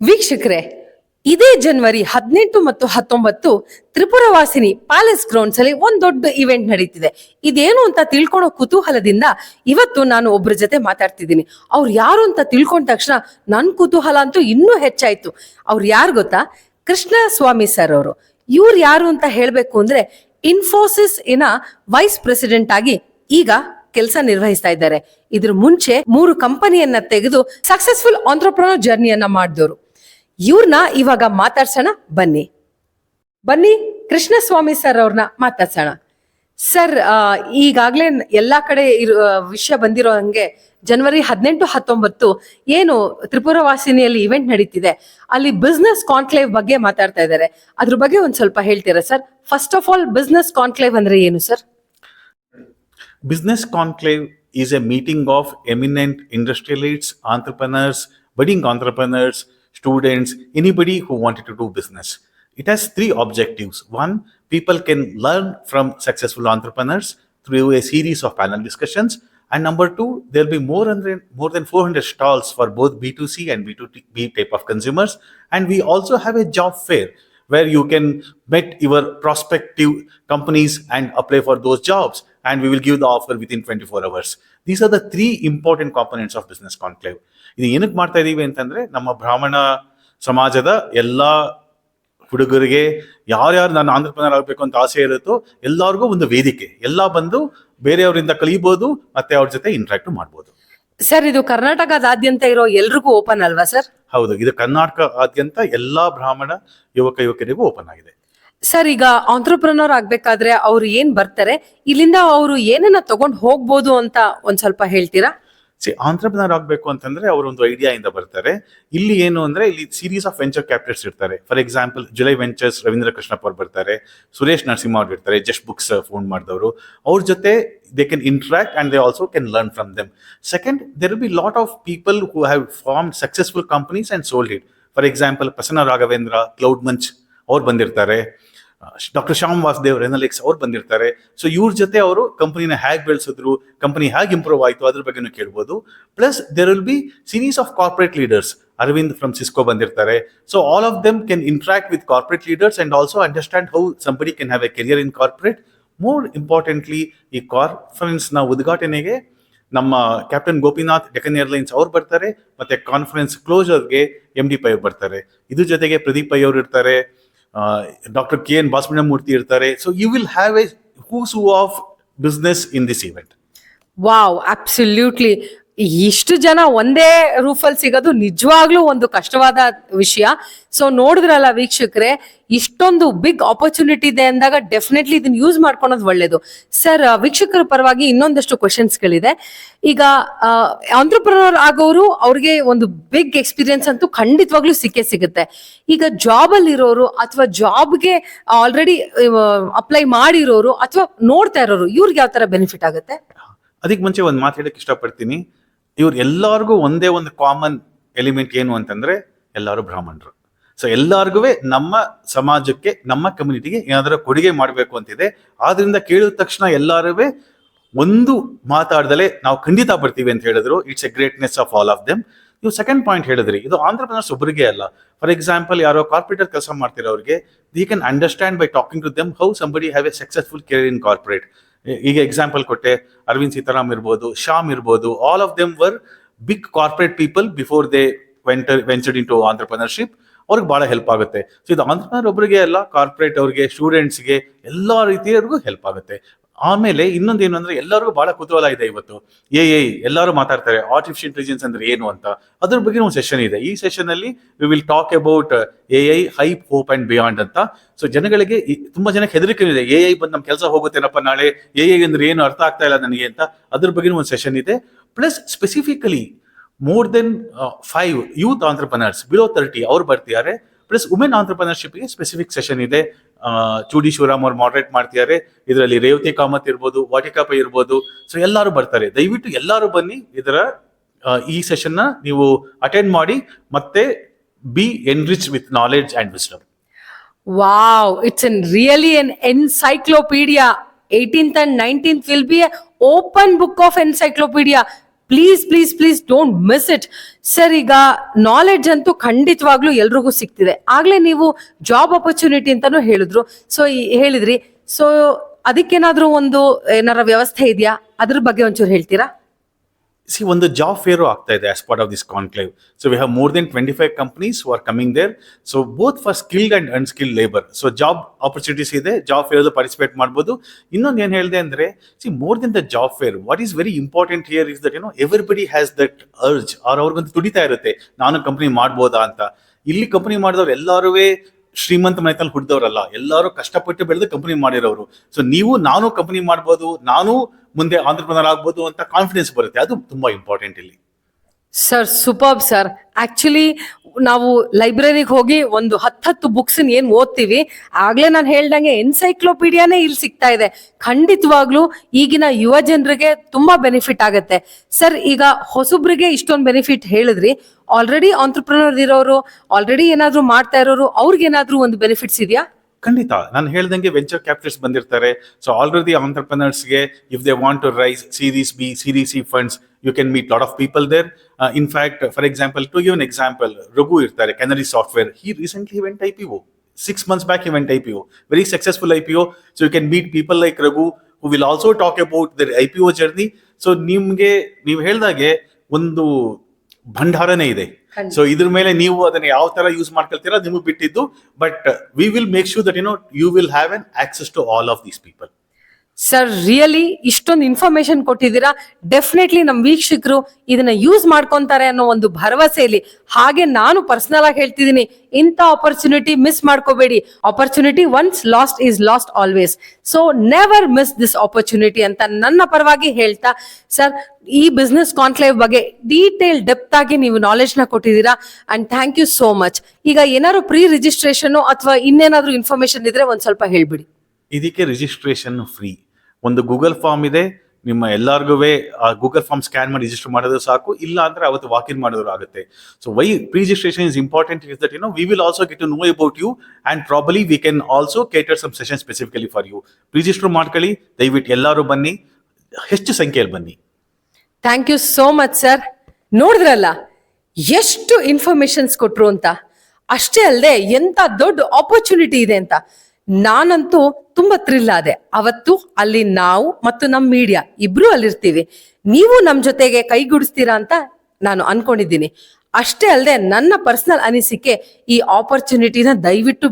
ವೀಕ್ಷಕರೇ, ಇದೇ ಜನವರಿ 18 ಮತ್ತು 19 ತ್ರಿಪುರವಾಸಿನಿ ಪ್ಯಾಲೇಸ್ ಗ್ರೌಂಡ್ಸ್ ಅಲ್ಲಿ ಒಂದ್ ದೊಡ್ಡ ಇವೆಂಟ್ ನಡೀತಿದೆ. ಇದೇನು ಅಂತ ತಿಳ್ಕೊಳ್ಳೋ ಕುತೂಹಲದಿಂದ ಇವತ್ತು ನಾನು ಒಬ್ರ ಜೊತೆ ಮಾತಾಡ್ತಿದ್ದೀನಿ. ಅವ್ರು ಯಾರು ಅಂತ ತಿಳ್ಕೊಂಡ ತಕ್ಷಣ ನನ್ ಕುತೂಹಲ ಅಂತೂ ಇನ್ನೂ ಹೆಚ್ಚಾಯ್ತು. ಅವ್ರು ಯಾರು ಗೊತ್ತಾ? ಕೃಷ್ಣ ಸ್ವಾಮಿ ಸರ್ ಅವರು. ಇವ್ರು ಯಾರು ಅಂತ ಹೇಳ್ಬೇಕು ಅಂದ್ರೆ, ಇನ್ಫೋಸಿಸ್ ಇನ ವೈಸ್ ಪ್ರೆಸಿಡೆಂಟ್ ಆಗಿ ಈಗ ಕೆಲಸ ನಿರ್ವಹಿಸ್ತಾ ಇದ್ದಾರೆ. ಇದ್ರ ಮುಂಚೆ 3 ಕಂಪನಿಯನ್ನ ತೆಗೆದು ಸಕ್ಸಸ್ಫುಲ್ ಆಂಟ್ರಪ್ರನರ್ ಜರ್ನಿಯನ್ನ ಮಾಡಿದವರು. ಇವ್ರನ್ನ ಇವಾಗ ಮಾತಾಡ್ಸೋಣ. ಬನ್ನಿ ಕೃಷ್ಣಸ್ವಾಮಿ ಸರ್ ಅವ್ರನ್ನ ಮಾತಾಡ್ಸೋಣ. ಸರ್, ಈಗಾಗ್ಲೇ ಎಲ್ಲಾ ಕಡೆ ವಿಷಯ ಬಂದಿರೋ ಹಂಗೆ ಜನವರಿ 18, 19 ಏನು ತ್ರಿಪುರವಾಸಿನಿಯಲ್ಲಿ ಇವೆಂಟ್ ನಡೀತಿದೆ, ಅಲ್ಲಿ ಬಿಸ್ನೆಸ್ ಕಾನ್ಕ್ಲೇವ್ ಬಗ್ಗೆ ಮಾತಾಡ್ತಾ ಇದ್ದಾರೆ. ಅದ್ರ ಬಗ್ಗೆ ಒಂದ್ ಸ್ವಲ್ಪ ಹೇಳ್ತೀರಾ sir? First of all, business conclave ಅಂದ್ರೆ ಏನು sir? Business Conclave is a meeting of eminent industrialists, entrepreneurs, budding entrepreneurs, students, anybody who wanted to do business. It has 3 objectives. One, people can learn from successful entrepreneurs through a series of panel discussions. And number 2, there will be more than 400 stalls for both B2C and B2B type of consumers. And we also have a job fair where you can meet your prospective companies and apply for those jobs. And we will give the offer within 24 hours. These are the 3 important components of Business Conclave. ಇದು ಏನಕ್ಕೆ ಮಾಡ್ತಾ ಇದೀವಿ ಅಂತಂದ್ರೆ, ನಮ್ಮ ಬ್ರಾಹ್ಮಣ ಸಮಾಜದ ಎಲ್ಲಾ ಹುಡುಗರಿಗೆ ಯಾರ್ಯಾರು ನಾನು ಆಂಟ್ರಪ್ರನರ್ ಆಗಬೇಕು ಅಂತ ಆಸೆ ಇರುತ್ತೋ ಎಲ್ಲರಿಗೂ ಒಂದು ವೇದಿಕೆ, ಎಲ್ಲ ಬಂದು ಬೇರೆಯವರಿಂದ ಕಲಿಬಹುದು ಮತ್ತೆ ಅವ್ರ ಜೊತೆ ಇಂಟ್ರಾಕ್ಟ್ ಮಾಡ್ಬೋದು. ಸರ್, ಇದು ಕರ್ನಾಟಕದಾದ್ಯಂತ ಇರೋ ಎಲ್ರಿಗೂ ಓಪನ್ ಅಲ್ವಾ ಸರ್? ಹೌದು, ಇದು ಕರ್ನಾಟಕದಾದ್ಯಂತ ಎಲ್ಲಾ ಬ್ರಾಹ್ಮಣ ಯುವಕರಿಗೂ ಓಪನ್ ಆಗಿದೆ. ಸರ್, ಈಗ ಆಂಟ್ರಪ್ರನರ್ ಆಗ್ಬೇಕಾದ್ರೆ ಅವ್ರು ಏನ್ ಬರ್ತಾರೆ, ಇಲ್ಲಿಂದ ಅವರು ಏನನ್ನ ತಗೊಂಡ್ ಹೋಗ್ಬೋದು ಅಂತ ಒಂದ್ ಸ್ವಲ್ಪ ಹೇಳ್ತೀರಾ? ಆಂಟ್ರಪ್ರನರ್ ಆಗ್ಬೇಕು ಅಂತಂದ್ರೆ ಅವರು ಒಂದು ಐಡಿಯಾ ಇಂದ ಬರ್ತಾರೆ. ಇಲ್ಲಿ ಏನು ಅಂದ್ರೆ, ಇಲ್ಲಿ ಸೀರೀಸ್ ಆಫ್ ವೆಂಚರ್ ಕ್ಯಾಪಿಟಲ್ಸ್ ಇರ್ತಾರೆ. For example, July ventures Ravindra Krishnappa ಅವ್ರು ಬರ್ತಾರೆ, ಸುರೇಶ್ ನರಸಿಂಹ ಅವ್ರು ಇರ್ತಾರೆ, ಜಸ್ಟ್ ಬುಕ್ಸ್ ಫೋನ್ ಮಾಡಿದವರು. ಅವ್ರ ಜೊತೆ they can interact and they also can learn from them. Second, there will be lot of people who have formed successful companies and sold it. For example, Prasanna Raghavendra, Cloud Munch ಅವ್ರು ಬಂದಿರ್ತಾರೆ, doctor Shyam Vasudev ರೆನಲೆಕ್ಸ್ ಅವ್ರು ಬಂದಿರ್ತಾರೆ. So ಇವ್ರ ಜೊತೆ ಅವರು ಕಂಪನಿನ ಹೇಗೆ ಬೆಳೆಸಿದ್ರು, company ಹೇಗೆ ಇಂಪ್ರೂವ್ ಆಯಿತು ಅದ್ರ ಬಗ್ಗೆನೂ ಕೇಳ್ಬೋದು. Plus there will be series of corporate leaders. Arvind from Cisco ಬಂದಿರ್ತಾರೆ. So all of them can interact with corporate leaders and also understand how somebody can have a career in corporate. More importantly, ಈ conference ನ ಉದ್ಘಾಟನೆಗೆ ನಮ್ಮ captain Gopinath Deccan airlines ಅವ್ರು ಬರ್ತಾರೆ, ಮತ್ತೆ conference ಕ್ಲೋಸರ್ಗೆ MD pi ಬರ್ತಾರೆ. ಇದ್ರ ಜೊತೆಗೆ ಪ್ರದೀಪ್ ಪೈ ಅವರು ಇರ್ತಾರೆ, ಡಾಕ್ಟರ್ KN ಬಾಲಸುಬ್ರಹ್ಮಣ್ಯಮೂರ್ತಿ ಇರ್ತಾರೆ. So you will have a who's who of business in this event. Wow, absolutely. ಇಷ್ಟು ಜನ ಒಂದೇ ರೂಫಲ್ಲಿ ಸಿಗೋದು ನಿಜವಾಗ್ಲೂ ಒಂದು ಕಷ್ಟವಾದ ವಿಷಯ. ಸೊ ನೋಡಿದ್ರಲ್ಲ ವೀಕ್ಷಕರೇ, ಇಷ್ಟೊಂದು ಬಿಗ್ ಆಪರ್ಚುನಿಟಿ ಇದೆ ಅಂದಾಗ ಡೆಫಿನೆಟ್ಲಿ ಇದನ್ನ ಯೂಸ್ ಮಾಡ್ಕೊಳೋದು ಒಳ್ಳೇದು. ಸರ್, ವೀಕ್ಷಕರ ಪರವಾಗಿ ಇನ್ನೊಂದಷ್ಟು ಕ್ವಶನ್ಸ್ಗಳಿದೆ. ಈಗ ಆಂಟ್ರಪ್ರನರ್ ಆಗೋರು ಅವ್ರಿಗೆ ಒಂದು ಬಿಗ್ ಎಕ್ಸ್ಪೀರಿಯನ್ಸ್ ಅಂತೂ ಖಂಡಿತವಾಗ್ಲೂ ಸಿಗುತ್ತೆ. ಈಗ ಜಾಬ್ ಅಲ್ಲಿ ಇರೋರು ಅಥವಾ ಜಾಬ್ಗೆ ಆಲ್ರೆಡಿ ಅಪ್ಲೈ ಮಾಡಿರೋರು ಅಥವಾ ನೋಡ್ತಾ ಇರೋರು, ಇವ್ರಿಗೆ ಯಾವ ತರ ಬೆನಿಫಿಟ್ ಆಗುತ್ತೆ? ಅದಕ್ಕೆ ಮುಂಚೆ ಒಂದು ಮಾತು ಹೇಳಕ್ ಇಷ್ಟಪಡ್ತೀನಿ. ಇವ್ರು ಎಲ್ಲರಿಗೂ ಒಂದೇ ಒಂದು ಕಾಮನ್ ಎಲಿಮೆಂಟ್ ಏನು ಅಂತಂದ್ರೆ, ಎಲ್ಲರೂ ಬ್ರಾಹ್ಮಣರು. ಸೊ ಎಲ್ಲಾರ್ಗು ನಮ್ಮ ಸಮಾಜಕ್ಕೆ, ನಮ್ಮ ಕಮ್ಯುನಿಟಿಗೆ ಏನಾದರೂ ಕೊಡುಗೆ ಮಾಡಬೇಕು ಅಂತಿದೆ. ಆದ್ರಿಂದ ಕೇಳಿದ ತಕ್ಷಣ ಎಲ್ಲರೂ ಒಂದು ಮಾತಾಡ್ದಲೆ ನಾವು ಖಂಡಿತ ಬರ್ತೀವಿ ಅಂತ ಹೇಳಿದ್ರು. It's A greatness of all of them. ನೀವು ಸೆಕೆಂಡ್ ಪಾಯಿಂಟ್ ಹೇಳಿದ್ರಿ, ಇದು ಆಂಟ್ರಪ್ರನರ್ಸ್ ಒಬ್ಬರಿಗೆ ಅಲ್ಲ. ಫಾರ್ ಎಕ್ಸಾಂಪಲ್, ಯಾರೋ ಕಾರ್ಪೊರೇಟರ್ ಕೆಲಸ ಮಾಡ್ತಿರೋರಿಗೆ they can understand by talking to them how somebody have a successful career in corporate. ಈಗ ಎಕ್ಸಾಂಪಲ್ ಕೊಟ್ಟೆ, ಅರವಿಂದ್ ಸೀತಾರಾಮ್ ಇರ್ಬೋದು, ಶ್ಯಾಮ್ ಇರ್ಬೋದು, all of them were big corporate people before they ventured into entrepreneurship. ಅವ್ರಿಗೆ ಬಹಳ help ಆಗುತ್ತೆ. So ಇದು entrepreneur ಒಬ್ಬರಿಗೆ ಅಲ್ಲ, ಕಾರ್ಪೊರೇಟ್ ಅವ್ರಿಗೆ, ಸ್ಟೂಡೆಂಟ್ಸ್ಗೆ, ಎಲ್ಲಾ ರೀತಿಯವ್ರಿಗೂ ಹೆಲ್ಪ್ ಆಗುತ್ತೆ. ಆಮೇಲೆ ಇನ್ನೊಂದೇನು ಅಂದ್ರೆ, ಎಲ್ಲರಿಗೂ ಬಹಳ ಕುತೂಹಲ ಇದೆ ಇವತ್ತು. ಎಲ್ಲರೂ ಮಾತಾಡ್ತಾರೆ ಆರ್ಟಿಫಿಷಿಯಲ್ ಇಂಟೆಲಿಜೆನ್ಸ್ ಅಂದ್ರೆ ಏನು ಅಂತ. ಅದ್ರ ಬಗ್ಗೆ ಒಂದು ಸೆಷನ್ ಇದೆ. ಈ ಸೆಷನ್ ಅಲ್ಲಿ we will talk about AI hype, hope and beyond ಅಂತ. ಸೊ ಜನಗಳಿಗೆ ತುಂಬಾ ಜನಕ್ಕೆ ಹೆದರಿಕೆ ಇದೆ, AI ಬಂದು ನಮ್ಮ ಕೆಲಸ ಹೋಗುತ್ತೇನಪ್ಪ ನಾಳೆ, AI ಅಂದ್ರೆ ಏನು ಅರ್ಥ ಆಗ್ತಾ ಇಲ್ಲ ನನಗೆ ಅಂತ. ಅದ್ರ ಬಗ್ಗೆ ಒಂದು ಸೆಷನ್ ಇದೆ. Plus specifically more than 5 youth entrepreneurs below 30 ಅವ್ರು ಬರ್ತಿದ್ದಾರೆ. ಪ್ಲಸ್ ವುಮೆನ್ ಆಂಟ್ರಪ್ರನರ್ಶಿಪ್ಗೆ ಸ್ಪೆಸಿಫಿಕ್ ಸೆಷನ್ ಇದೆ. ಚೂಡಿ ಶಿವರಾಮ್ ಅವ್ರು ಮಾಡರೇಟ್ ಮಾಡ್ತಿದ್ದಾರೆ. ಇದರಲ್ಲಿ ರೇವತಿ ಕಾಮತ್ ಇರ್ಬೋದು, ವಾಟಿಕಾ ಪೈ ಇರ್ಬೋದು. ಸೊ ಎಲ್ಲರೂ ಬರ್ತಾರೆ. ದಯವಿಟ್ಟು ಎಲ್ಲರೂ ಬನ್ನಿ. ಈ ಸೆಷನ್ ನ ನೀವು ಅಟೆಂಡ್ ಮಾಡಿ, ಮತ್ತೆ B enrich with knowledge and wisdom. Wow, it's really an encyclopedia. 18th and 19th will be an open book of encyclopedia. Please please please don't miss it sir. ಈಗ ನಾಲೆಡ್ಜ್ ಅಂತೂ ಖಂಡಿತವಾಗ್ಲೂ ಎಲ್ರಿಗೂ ಸಿಗ್ತಿದೆ. ಆಗ್ಲೇ ನೀವು ಜಾಬ್ ಆಪರ್ಚುನಿಟಿ ಅಂತಾನು ಹೇಳಿದ್ರು. So ಹೇಳಿದ್ರಿ, so ಅದಕ್ಕೇನಾದ್ರೂ ಏನಾರ ವ್ಯವಸ್ಥೆ ಇದೆಯಾ? ಅದ್ರ ಬಗ್ಗೆ ಒಂಚೂರು ಹೇಳ್ತೀರಾ? See, ಒಂದು ಜಾಬ್ ಫೇರ್ ಆಗ್ತಾ ಇದೆ as part of this conclave. So we have more than 25 companies who are coming there. So both for skilled and unskilled labor. So job opportunities ಇದೆ, ಜಾಬ್ ಫೇರ್ ಪಾರ್ಟಿಸಿಪೇಟ್ ಮಾಡ್ಬೋದು. ಇನ್ನೊಂದು ಏನ್ ಹೇಳಿದೆ ಅಂದ್ರೆ, see, more than the job fair, what is very important here is that everybody has that urge, ಅವ್ರಿಗೊಂದು ತುಡಿತಾ ಇರುತ್ತೆ, ನಾನು company ಮಾಡ್ಬೋದಾ ಅಂತ. ಇಲ್ಲಿ ಕಂಪನಿ ಮಾಡಿದವ್ರು ಎಲ್ಲರೂ ಶ್ರೀಮಂತ ಮನೆತಲ್ಲಿ ಹುಟ್ಟಿದವರಲ್ಲ, ಎಲ್ಲರೂ ಕಷ್ಟಪಟ್ಟು ಬೆಳೆದು ಕಂಪನಿ ಮಾಡಿರೋರು. ಸೊ ನಾನು ಕಂಪನಿ ಮಾಡ್ಬೋದು, ನಾನು ಮುಂದೆ ಆಂಟ್ರಪ್ರನರ್ ಆಗ್ಬೋದು ಅಂತ ಕಾನ್ಫಿಡೆನ್ಸ್ ಬರುತ್ತೆ. ಅದು ತುಂಬಾ ಇಂಪಾರ್ಟೆಂಟ್ ಇಲ್ಲಿ. Sir superb sir. ಆಕ್ಚುಲಿ ನಾವು ಲೈಬ್ರರಿಗೆ ಹೋಗಿ ಒಂದು 10 ಬುಕ್ಸ್ ಏನ್ ಓದ್ತೀವಿ, ಆಗ್ಲೇ ನಾನು ಹೇಳ್ದಂಗೆ ಎನ್ಸೈಕ್ಲೋಪೀಡಿಯಾನೇ ಇಲ್ಲಿ ಸಿಗ್ತಾ ಇದೆ. ಖಂಡಿತವಾಗ್ಲೂ ಈಗಿನ ಯುವ ಜನರಿಗೆ ತುಂಬಾ ಬೆನಿಫಿಟ್ ಆಗತ್ತೆ ಸರ್. ಈಗ ಹೊಸಬ್ರಿಗೆ ಇಷ್ಟೊಂದು ಬೆನಿಫಿಟ್ ಹೇಳಿದ್ರಿ, ಆಲ್ರೆಡಿ ಆಂಟ್ರಪ್ರನರ್ ಇರೋರು, ಆಲ್ರೆಡಿ ಏನಾದ್ರು ಮಾಡ್ತಾ ಇರೋರು, ಅವ್ರಿಗೇನಾದ್ರೂ ಒಂದು ಬೆನಿಫಿಟ್ಸ್ ಇದೆಯಾ? ಖಂಡಿತ. ನಾನು ಹೇಳ್ದಂಗೆ ವೆಂಚರ್ ಕ್ಯಾಪಿಟಲಿಸ್ಟ್ ಬಂದಿರ್ತಾರೆ. ಸೊ ಆಲ್ರೆಡಿ ಆಂಟ್ರಪ್ರನರ್ಸ್ಗೆ if they want to raise series B, series C funds, you can meet lot of people there. In fact, for example, to give an example, Raghu irtare, Canary Software, he recently went IPO. 6 months back he went IPO, very successful IPO. So you can meet people like Raghu who will also talk about their IPO journey. So ನಿಮ್ಗೆ ನೀವು ಹೇಳ್ದಾಗೆ ಒಂದು ಭಂಡಾರನೇ ಇದೆ. So ಇದ್ರ ಮೇಲೆ ನೀವು ಅದನ್ನ ಯಾವ ತರ ಯೂಸ್ ಮಾಡ್ಕೊಳ್ತೀರಾ ನಿಮಗೆ ಬಿಟ್ಟಿದ್ದು. But we will make sure that you will have an access to all of these people. Sir really ಇಷ್ಟೊಂದು ಇನ್ಫಾರ್ಮೇಶನ್ ಕೊಟ್ಟಿದ್ದೀರಾ. ಡೆಫಿನೆಟ್ಲಿ ನಮ್ಮ ವೀಕ್ಷಕರು ಇದನ್ನ ಯೂಸ್ ಮಾಡ್ಕೊಂತಾರೆ ಅನ್ನೋ ಒಂದು ಭರವಸೆಯಲ್ಲಿ, ಹಾಗೆ ನಾನು ಪರ್ಸನಲ್ ಆಗಿ ಹೇಳ್ತಿದ್ದೀನಿ, ಇಂಥ ಆಪರ್ಚುನಿಟಿ ಮಿಸ್ ಮಾಡ್ಕೋಬೇಡಿ. Opportunity once lost is lost always. So never miss this opportunity ಅಂತ ನನ್ನ ಪರವಾಗಿ ಹೇಳ್ತಾ, ಸರ್ ಈ ಬಿಸ್ನೆಸ್ ಕಾನ್ಕ್ಲೇವ್ ಬಗ್ಗೆ ಡೀಟೇಲ್ ಡೆಪ್ತ್ ಆಗಿ ನೀವು ನಾಲೆಜ್ ನ ಕೊಟ್ಟಿದ್ದೀರಾ and thank you so much. ಈಗ ಏನಾದ್ರು ಪ್ರೀ ರಿಜಿಸ್ಟ್ರೇಷನ್ ಅಥವಾ ಇನ್ನೇನಾದ್ರೂ ಇನ್ಫಾರ್ಮೇಶನ್ ಇದ್ರೆ ಒಂದ್ ಸ್ವಲ್ಪ ಹೇಳ್ಬಿಡಿ. ಇದಕ್ಕೆ ರಿಜಿಸ್ಟ್ರೇಷನ್ ಫ್ರೀ. ಒಂದು ಗೂಗಲ್ ಫಾರ್ಮ್ ಇದೆ, ನಿಮ್ಮ ಎಲ್ಲರಿಗೂ ಆ ಗೂಗಲ್ ಫಾರ್ಮ್ ಸ್ಕ್ಯಾನ್ ಮಾಡಿ ರಿಜಿಸ್ಟರ್ ಮಾಡೋದು ಸಾಕು. ಇಲ್ಲ ಅಂದ್ರೆ ಅವತ್ತು ವಾಕ್ ಇನ್ ಮಾಡಿದ್ರು ಆಗುತ್ತೆ. So why pre registration is important is that we will also get to know about you and probably we can also cater some session specifically for you. Register ಮಾಡ್ಕೊಳ್ಳಿ, ದಯವಿಟ್ಟು ಎಲ್ಲರೂ ಬನ್ನಿ, ಹೆಚ್ಚು ಸಂಖ್ಯೆಯಲ್ಲಿ ಬನ್ನಿ. Thank you so much sir. ನೋಡಿದ್ರಲ್ಲ ಎಷ್ಟು informations ಕೊಟ್ರು ಅಂತ. ಅಷ್ಟೇ ಅಲ್ಲದೆ ಎಂತ ದೊಡ್ಡ ಆಪರ್ಚುನಿಟಿ ಇದೆ ಅಂತ. ನಾನಂತೂ ತುಂಬಾ ಥ್ರಿಲ್ ಆದೆ. ಅವತ್ತು ಅಲ್ಲಿ ನಾವು ಮತ್ತು ನಮ್ಮ ಮೀಡಿಯಾ ಇಬ್ರು ಅಲ್ಲಿರ್ತೀವಿ. ನೀವು ನಮ್ ಜೊತೆಗೆ ಕೈಗೂಡಿಸ್ತೀರಾ ಅಂತ ನಾನು ಅನ್ಕೊಂಡಿದ್ದೀನಿ. ಅಷ್ಟೇ ಅಲ್ಲದೆ ನನ್ನ ಪರ್ಸನಲ್ ಅನಿಸಿಕೆ, ಈ ಆಪರ್ಚುನಿಟಿನ ದಯವಿಟ್ಟು